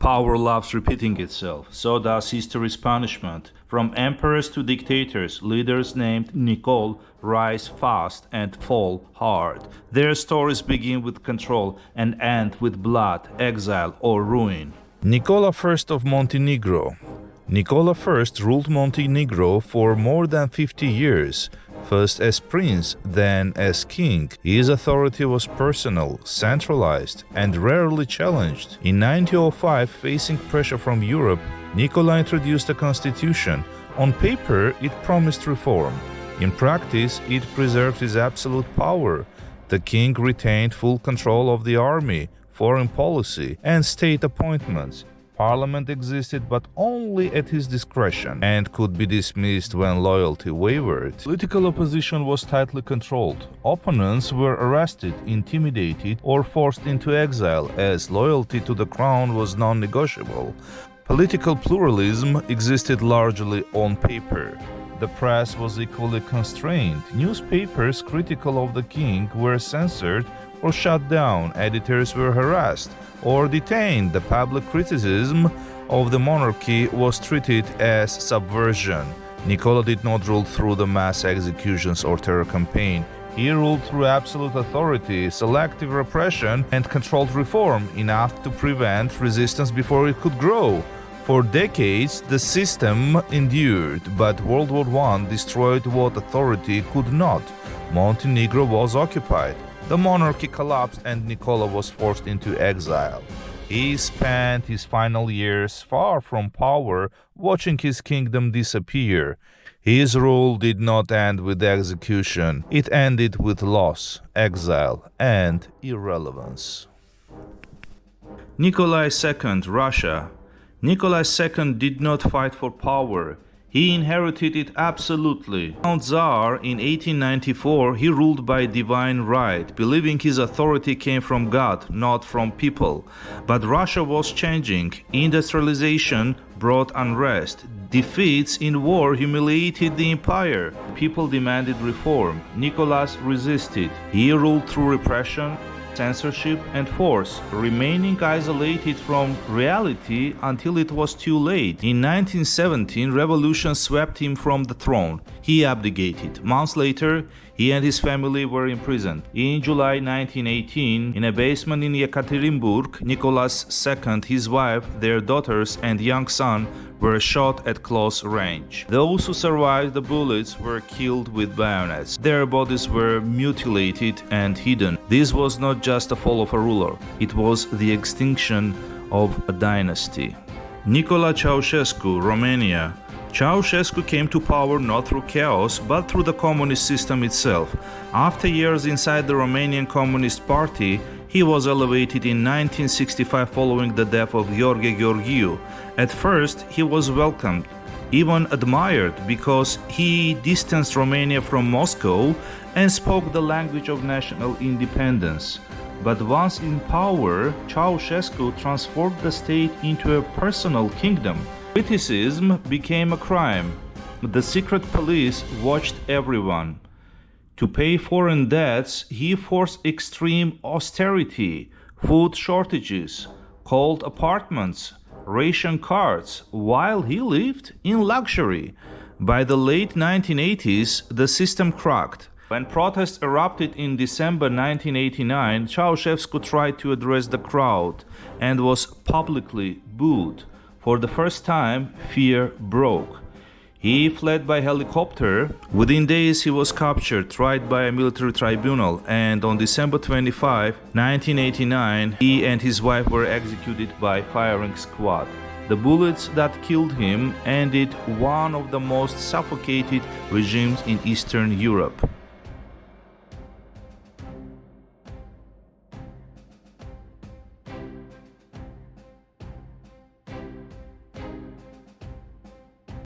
Power loves repeating itself. So does history's punishment. From emperors to dictators, leaders named Nikol rise fast and fall hard. Their stories begin with control and end with blood, exile, or ruin. Nikola I of Montenegro. Nikola I ruled Montenegro for more than 50 years, first as prince, then as king. His authority was personal, centralized, and rarely challenged. In 1905, facing pressure from Europe, Nikola introduced a constitution. On paper, it promised reform. In practice, it preserved his absolute power. The king retained full control of the army, foreign policy, and state appointments. Parliament existed but only at his discretion and could be dismissed when loyalty wavered. Political opposition was tightly controlled. Opponents were arrested, intimidated, or forced into exile, as loyalty to the crown was non-negotiable. Political pluralism existed largely on paper. The press was equally constrained. Newspapers critical of the king were censored or shut down. Editors were harassed or detained. The public criticism of the monarchy was treated as subversion. Nikola did not rule through the mass executions or terror campaign. He ruled through absolute authority, selective repression, and controlled reform, enough to prevent resistance before it could grow. For decades, the system endured, but World War I destroyed what authority could not. Montenegro was occupied. The monarchy collapsed and Nikola was forced into exile. He spent his final years far from power, watching his kingdom disappear. His rule did not end with execution. It ended with loss, exile, and irrelevance. Nikolai II, Russia. Nikolai II did not fight for power. He inherited it absolutely. Crowned Tsar in 1894, he ruled by divine right, believing his authority came from God, not from people. But Russia was changing. Industrialization brought unrest. Defeats in war humiliated the empire. People demanded reform. Nicholas resisted. He ruled through repression, censorship, and force, remaining isolated from reality until it was too late. In 1917, revolution swept him from the throne. He abdicated. Months later, he and his family were imprisoned. In July 1918, in a basement in Yekaterinburg, Nicholas II, his wife, their daughters, and young son were shot at close range. Those who survived the bullets were killed with bayonets. Their bodies were mutilated and hidden. This was not just the fall of a ruler, it was the extinction of a dynasty. Nicolae Ceausescu, Romania. Ceausescu came to power not through chaos, but through the communist system itself. After years inside the Romanian Communist Party, he was elevated in 1965 following the death of Gheorghe Gheorghiu. At first, he was welcomed, even admired, because he distanced Romania from Moscow and spoke the language of national independence. But once in power, Ceausescu transformed the state into a personal kingdom. Criticism became a crime. The secret police watched everyone. To pay foreign debts, he forced extreme austerity, food shortages, cold apartments, ration cards, while he lived in luxury. By the late 1980s, the system cracked. When protests erupted in December 1989, Ceausescu tried to address the crowd and was publicly booed. For the first time, fear broke. He fled by helicopter. Within days, he was captured, tried by a military tribunal, and on December 25, 1989, he and his wife were executed by firing squad. The bullets that killed him ended one of the most suffocated regimes in Eastern Europe.